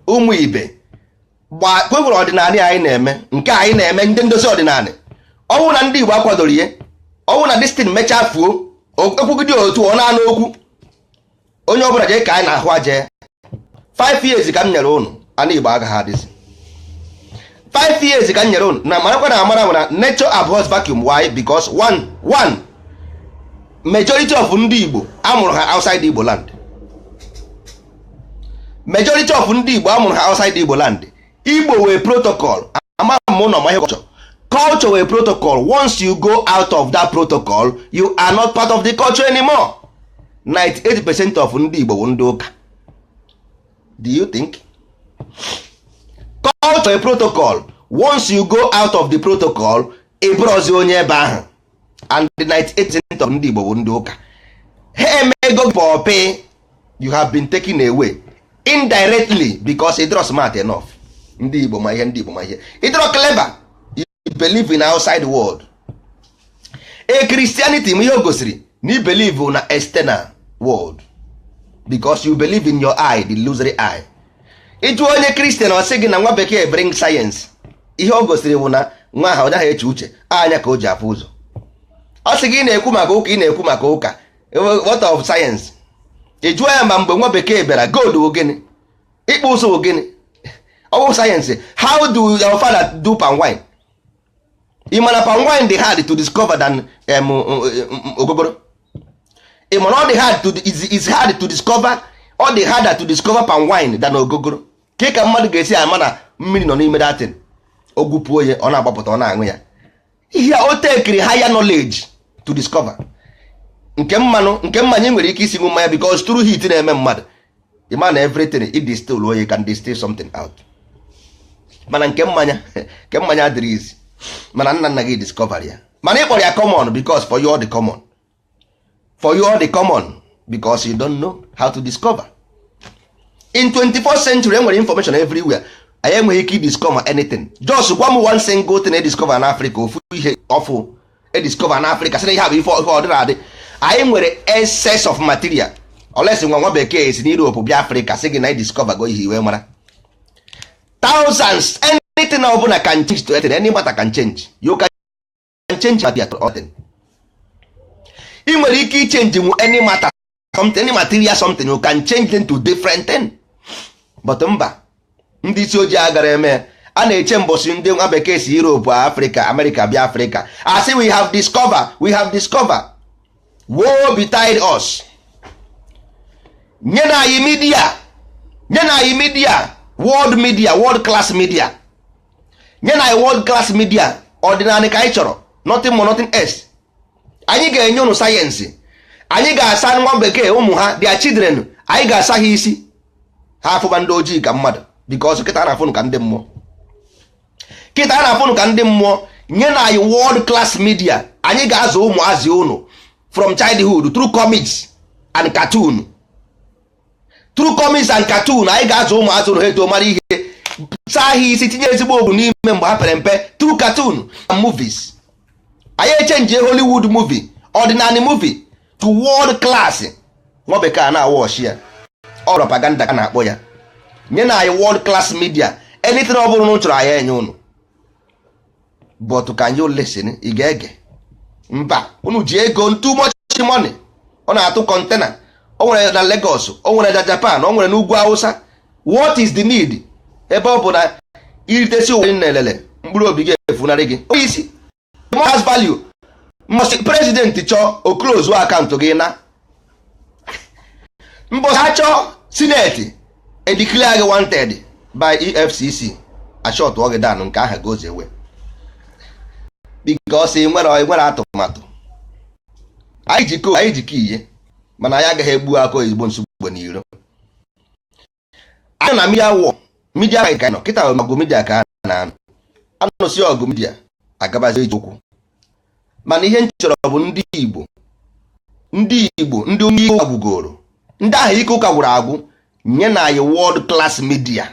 ụmụ ibe kwekwere ọdịnala anyị na-eme, nke anyị na-eme ndị ndozi ọdịnala. Ọnwụ na ndị Igbo akwadoro ihe, ọnwụ na destin mechaa fuo ekwugide otu ọ na-anụ okwu, onye ọbụla jee ka anyị na-ahụ aje. 5 years ka m nyere ụnụ, ana Igbo agaghị adịzi. 5 years ka m nyere ụnụ na marakwa na amara na nature abhors vacuum. Why? Because one majority of ndị Igbo amụrụ ha outside Igbo land. Majority of ndị Igbo amụrụ ha outside Igbo land. Igbo were protocol. Culture were protocol. Once you go out of that protocol, you are not part of the culture anymore. 98% of ndị Igbo ndị ụka. Do you think? Culture a protocol. Once you go out of the protocol, ebrozi onye ebe ahụ. And the 98% of ndị Igbo ndị ụka. Ha emego for pay, you have been taken away indirectly because it was smart enough. Ndị Igbo ma ihe, ndị Igbo ma ihe. It was clever. You believe in outside world. A Christianity m ihe o gosiri na you believe na external world because you believe in your eye, the illusory eye. Ịjụ onye Christian ọ sị gị na nwa bekee bring science, ihe o gosiri bụ na nwa ahụ ọ naghị eche uche, anya ka o ji afụ ụzọ. Ọ sị gị na-ekwu maka ụka, ị na-ekwu maka ụka, what of science? Ịjụ ya ma mgbe nwa bekee bịara, gold bụ gịnị, ịkpụ ụzọ bụ gịnị? Ọ bụ sayensị. How do your father do palm wine? Ị mana palm wine dị hard to discover than ogogoro. Ị mana ọ dị hard to is hard to discover, ọ dị harder to discover palm wine than ogogoro. Ka mmadụ ga-esi ama na mmiri nọ n'ime datin, ogwupuo ya, ọ na-agbapụta, ọ na-aṅụ ya. Ihe o tekiri higher knowledge to discover. Nke mmanya nwere ike isi mmanya because through heat na-eme mmadụ. The man everything it distill, you can distill something out. mana nke mmanya adịrị izi, mana nna gị discover ya, mana ị kpọrọ ya common because for you all the common, for you all the common because you don't know how to discover. In 24th century enwere information everywhere. anyị enweghị ike discover anything. Just gwa m one single thing discover na Africa, ofu ihe ọfụ discover na Africa sị ihe a bụ ife ọdịra adị. Anyị nwere excess of material. Olesi nwa bekee si n'Europe bịa Africa sị gị na discover go ihe iwe mara. Thousands, anything na ọbụla can change to anything, any matter can change. You can change anything. Ị nwere ike change any matter, something, any material something, you can change them to different thing. But mba, ndị isi ojii agara eme a na-eche mbosi ndị nwa bekee si Europe, Africa, America bịa Africa. I say we have discovered. Woe betide us. Nye na anyị media, world class media. Nye na anyị world class media, ọdịnala ka anyị chọrọ, nothing more, nothing else. Anyị ga-enye unu sayensị, anyị ga-asa nwa bekee ụmụ ha, their children, anyị ga-asa ha isi, ha afụba ndị ojii ka mmadụ, because kịta na-afụnụ ka ndị mmụọ. Nye na anyị world class media, anyị ga-azụ ụmụazị unu from childhood through comics and cartoon. Anyị ga-azụ ụmụazị unu ha eto mara ihe, saa ha isi, tinye ezigbo ogwu n'ime mgbe ha pere mpe through cartoon and movies. Anyị echenji Hollywood movie, ordinary movie to world class. Nwa bekee na-awọchi ya, ọ propaganda ka na-akpọ ya. Nye na anyị world class media, anything ọ bụrụ na chọrọ anyị enye unu. But can you listen? Ị ga-ege? Mba, unu ji ego too much money. Ọ na-atụ container, o nwere na Lagos, o nwere na Japan, o nwere n'ugwu Hausa. What is the need? Ebe ọ bụ na iritesi ụwa na-elele, mkpụrụ obi ga-efunarị gị. Isi has value. Must president chọọ o close account gị na mbọ ha chọọ Senate e declare gị wanted by EFCC, a short oge down nke aha goes away because nwere atụmatụ. Anyị jikọ ihe mana anyị agaghị egbu aka ezigbo nsogbu n'iro. Anyị na media ka nọ kịta ọgụ media ka na anụsi ọgụ media agabazi ije okwu. Mana ihe nchọrọ bụ ndị Igbo, ndị onye ike agwụgoro, ndị ahụ ike ụka gwụrụ agwụ, nye na anyị world class media,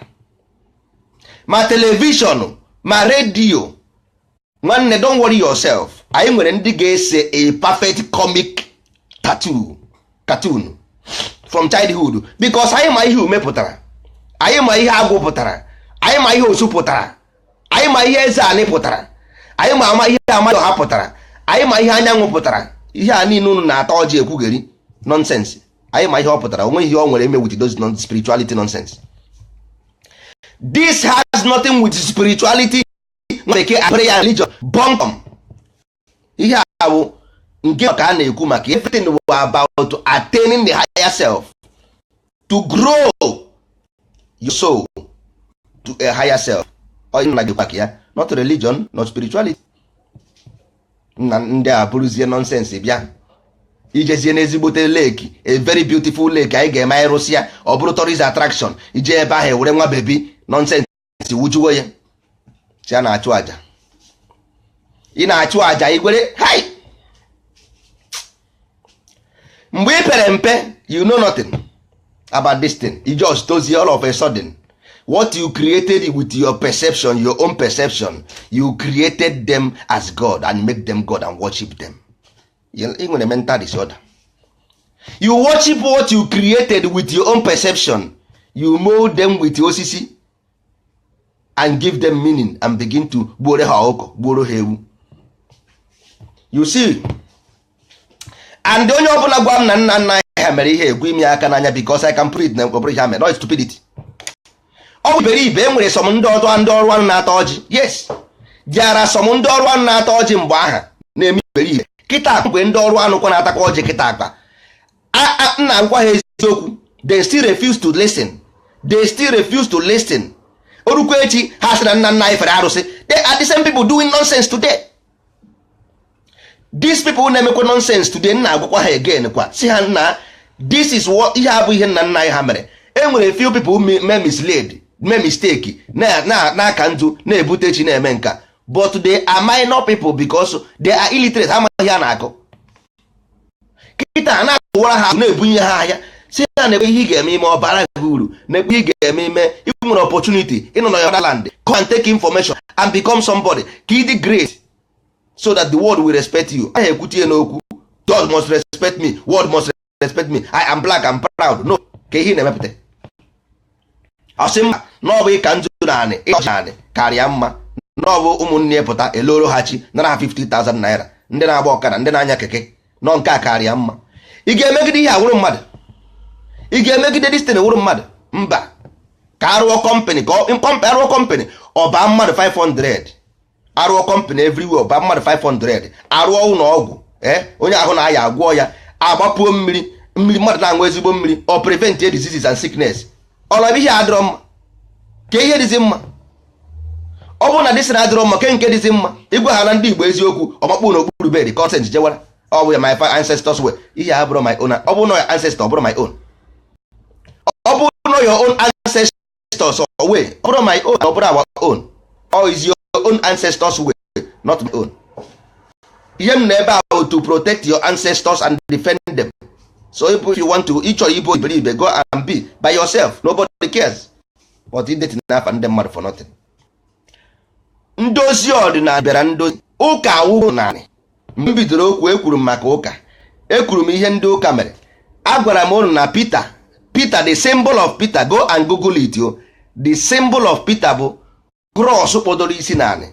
ma telivishọn ma redio. Nwanne, don't worry yourself. Anyị nwere ndị ga-ese a perfect comic cartoon from childhood, because anyị ma ihe ume pụtara, anyị ma ihe agwụ pụtara, anyị ma ihe osu pụtara, anyị ma ihe eze anị pụtara, anyị ma ihe amadụ ha pụtara, anyị ma ihe anyanwụ pụtara. Ihe a niile unu na-ata ọjị ekwugheri nonsense. Anyị ma ihe ọ pụtara, onwe ihe ọ nwere eme with those spirituality nonsense. This has nothing with spirituality, prayer and religion. Bunkum. Ihe a bụ nke ka a na-ekwu maka everything about attaining the higher self, to grow your soul to a higher self. Not religion, not spirituality. Na ndị a bụrụzie nonsense bịa ijezie n'ezigbote lake, a very beautiful lake anyị ga-eme anyị rụsịa, ọ bụrụ tourist attraction. Ije ebe ahụ were nwa bebi nonsense wujuo ya si a na-achụ aja. Ị na-achụ aja igwere hai. Mgbe ị pere mpe, you know nothing about this thing. You just dozie all of a sudden what you created with your perception, your own perception, you created them as God and make them God and worship them. Even a mental disorder. You worship what you created with your own perception. You mold them with your osisi and give them meaning and begin to gboro ha ọkụ, gboro ha ewu. You see, and onye ọbụla gwa m na nna ha mere ihe egwu imi aka n'anya because I can prove it na ọbụrụ ha mere, no stupidity. Ọ bụ iberibe. Enwere some ndị ọrụ anụ na-ata ọjị. Yes, there are some ndị ọrụ anụ na-ata ọjị mgbe aha na-eme iberibe. Kịta mgbe ndị ọrụ anụ kwa na-atakwa ọjị kịta akpa nna ngwa ha eziokwu, they still refuse to listen. Orukwa echi ha sị na nna anyị fere arụsị. They are the same people doing nonsense today. These people na-emekwa nonsense today, nna agwakwa ha again kwa si ha nna, this is what ihe abụ ihe nna anyị ha mere. Enwere few people may mislead mee mistake na-aka ndụ na-ebute chi na-eme nka, but they are minor people because they are illiterate. Amaghị a na-akụ kịta na-akụwara ha na-ebunye ha ahịa si na na-ekwe ihe ị ga-eme ime ọbara gị uru, na-ekwe ihe ị ga-eme ime ị nwere opportunity ịnọ na your land, come and take information and become somebody ka ịdị great so that the world will respect you. Aha ekwutie n'okwu God must respect me, world must respect me, I am black, I'm proud. No, ka ihe na-emepụta ọsị mma na ọ bụ ịka nzu naanị ịchị karịa mma na ọ bụ ụmụnne pụta eloro ha chi nara ha 50,000 naira, ndị na-agba ọkada, ndị na-anya keke, nọ nke a karịa mma. Ị ga-emegide ihe awụrụ mmadụ? Ị ga-emegide destin wụrụ mmadụ? Mba. Ka arụọ kọmpanị, arụọ kọmpanị ọba mmadụ 500, arụọ kọmpanị everywhere ọba mmadụ 500, arụọ ụlọ ọgwụ onye ahụ na-aya agwọ ya, agbapuo mmiri mmadụ na-aṅụ ezigbo mmiri, ọ prevent diseases and sickness. Ọlọbụ ihe adịrọ mma ka ihe dịzi mma. Ọ bụrụ na dịsị na adịrọ mma ke nke dịzi mma, igwe ha na ndị Igbo eziokwu ọmakpụ n'okpuru bed consent jewara, ọ bụ my ancestors way, ihe a bụrụ my own. Ọ bụrụ na ancestor ọ bụrụ my own, ọ bụrụ na your own ancestors way ọ bụrụ my own, ọ bụrụ our own, or is your own ancestors way, not my own. Ihe m na ebe ahụ to protect your ancestors and defend them. So if you want to ịchọrọ Igbo iberibe, go and be by yourself, nobody cares. But ịdeti n'afa ndị mmadụ for nothing. Ndozi ọdịnala bịara ndozi ụka awụ naanị. M bidoro okwu ekwuru m maka ụka, ekwuru m ihe ndị ụka mere. Agwara m unu na Peter, the symbol of Peter, go and google it yo. The symbol of Peter bụ cross kpọdoro isi naanị.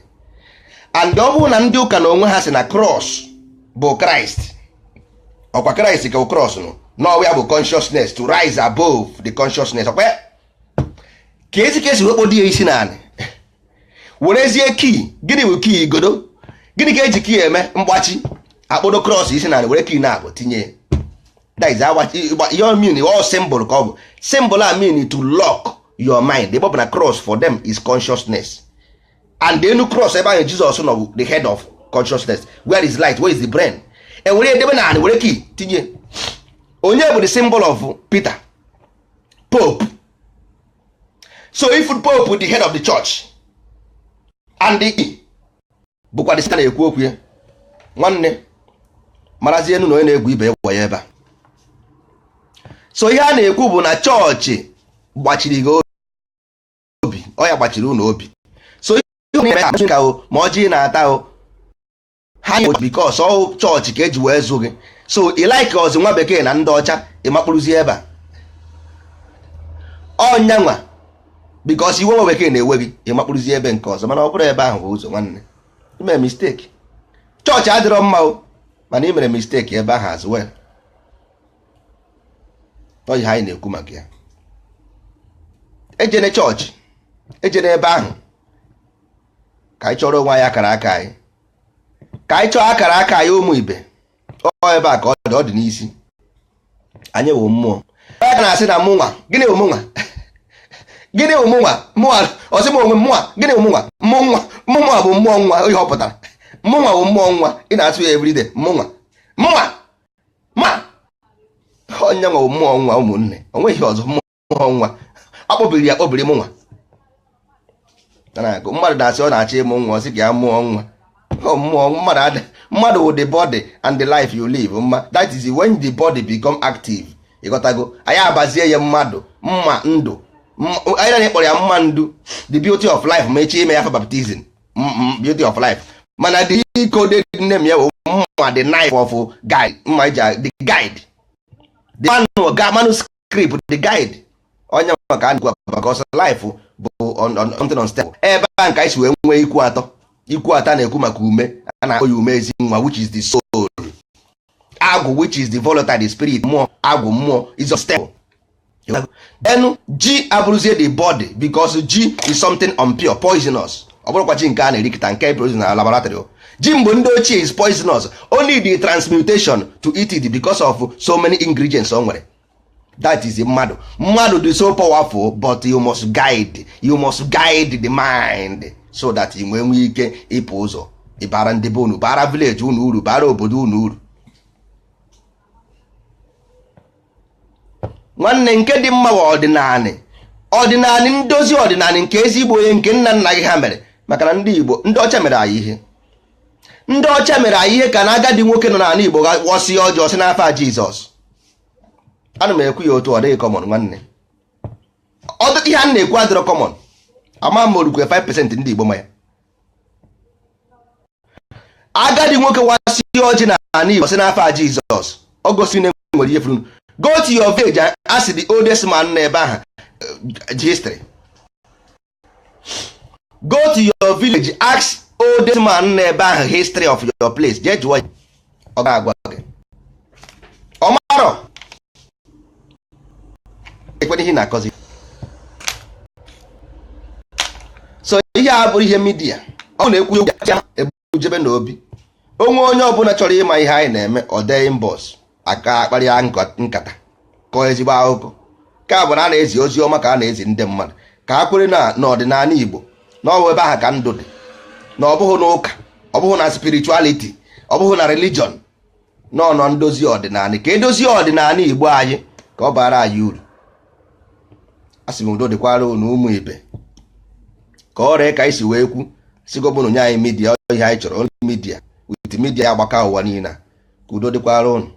And ọ bụrụ na ndị ụka na onwe ha sị na cross bụ Christ, ọkwa Christ ka cross nọ n'ọwa ya bụ consciousness, to rise above the consciousness. Ọkwa ka esi wekpodo ya isi naanị, werezie kii. Gịnị bụ kii? Igodo. Gịnị ka eji kii eme? Mgbachi. Akpodo cross isi naanị, were kii na-abụ tinye. That is your meaning, all symbol ka ọ bụ. Symbol a mean to lock your mind. The na cross for them is consciousness. And the new cross ebe ahụ Jesus nọ, the head of consciousness. Where is light? Where is the brain? E were edebe naanị, were kii tinye. Onye bụ the symbol of Peter? Pope. So if Pope the head of the church, and the bụkwa the na-ekwu okwu ya, nwanne marazie enu na onye na-egwu ibe ya ebe a. So ihe a na-ekwu bụ na chọọchị gbachiri gị obi, ọ ya gbachiri unu obi. So ihe na-eme ka ma ọjị na-ata o ha because ọ chọọchị ka eji wee zụ gị. So ị like ọzọ nwa bekee na ndị ọcha ịmakpụrụzie ebe a ọnyanwa because iwe nwa bekee na-ewe gị ịmakpụrụzie ebe nke ọzọ, mana ọ bụrụ ebe ahụ bụ ụzọ. Nwanne ime mistake. Chọọchị adịrọ mma o, mana ị mere mistake ebe ahụ as well. Ọ ihe anyị na-ekwu maka ya. Ejene chọọchị, ejene ebe ahụ ka anyị chọrọ onwe anyị akara aka anyị, ka anyị chọọ akara aka anyị ụmụ ibe. Ọ ebe a ka ọ dị n'isi. Anyị wụ mmụọ. Onye na-asị na mụnwa, gịnị wụ mụnwa? Gịnị wụ mụnwa? Mụnwa ọsị m onwe mụnwa, gịnị wụ mụnwa? Mụnwa bụ mmụọ nwa, ihe ọ pụtara. Mụnwa bụ mmụọ nwa, ị na-asụ ya everyday. Mụnwa onye nwa bụ mmụọ nwa ụmụnne, o nweghị ọzọ. Mmụọ nwa akpọbiri ya akpọbiri mụnwa. Mmadụ na-asị ọ na-achọ ịmụ nwa, ọ sị ka ya mụọ nwa. Mmadụ wụ the body and the life you live. That is when the body become active. Ịghọtago? Anyị abazie ya mmadụ, mma ndụ. Anyị na-ekpọrọ ya mma ndụ, the beauty of life, ma echi ime ya for baptism. Beauty of life. Mana the coded name ya bụ mma, the knife of guide. Mma the guide. The manuscript, the guide. Onye maka a na-ekwu because life bụ something unstable. Ebe a nke anyị si wee nwee ikwu atọ. Ikwu atọ na-ekwu maka ume, a na-akpọ ya ume ezi nwa, which is the soul. Agwụ, which is the volatile, the spirit. Mmụọ, agwụ mmụọ is unstable. Then G abụrụzie the body because G is something unpure, poisonous. Ọ bụrụkwa G nke a na-erikịta, nke produce na laboratory. G mgbe ndị ochie is poisonous, only the transmutation to eat it because of so many ingredients o nwere. That is mmadụ. Mmadụ dị so powerful, but you must guide the mind so that ị nwee ike ịpụ ụzọ, ịbara ndị be unu, bara village unu uru, bara obodo unu uru. Nwanne nke dị mma bụ ọdịnala. ọdịnala ndozi ọdịnala nke ezigbo onye nke nna nna gị ha mere, maka na ndị Igbo ndị ọcha mere anyị ihe. Ndị ọcha mere anyị ihe ka na agadi nwoke nọ n'ala Igbo ghọsie ọjọọ si n'afọ Jizọs. Ana m ekwu ya otu ọ dịghị kọmọn nwanne. Ihe a na-ekwu adịrọ kọmọn. Ama m orukwe 5% ndị Igbo ma ya. Agadi nwoke wasie ọjị n'ala Igbo si n'afọ Jizọs. Ọ gosi na nwere ihe furu. Go to your village and ask the oldest man n'ebe ahụ history. Go to your village, ask oldest man n'ebe ahụ history of your place. Jee jụọ ya. Ọ ga-agwa gị. Ọ marọ. Ekwenye ihe na-akọzi. So ihe a bụrụ ihe midia. Ọ na-ekwu ya ebujebe n'obi. Onye ọbụla chọrọ ịma ihe anyị na-eme ọ dee inbox aka akparịa nkata kọọ ezigbo akụkọ. Ka bụ na a na-ezi ozi ọma ka a na-ezi ndị mmadụ ka ha kwere na n'ọdịnala Igbo na ọ bụ ebe ahụ ka ndụ dị, na ọ bụghị n'ụka, ọ bụghị na spirituality, ọ bụghị na religion, nọ ndozi ọdịnala ka edozi ọdịnala Igbo anyị ka ọ bara anyị uru. Asị m udo dịkwara unu ụmụ ibe, ka ọ ree ka anyị si wee kwu si gọbụnụ nye anyị midia ihe anyị chọrọ, midia wit midia ya gbaka ụwa niile. Ka udo dịkwara unu.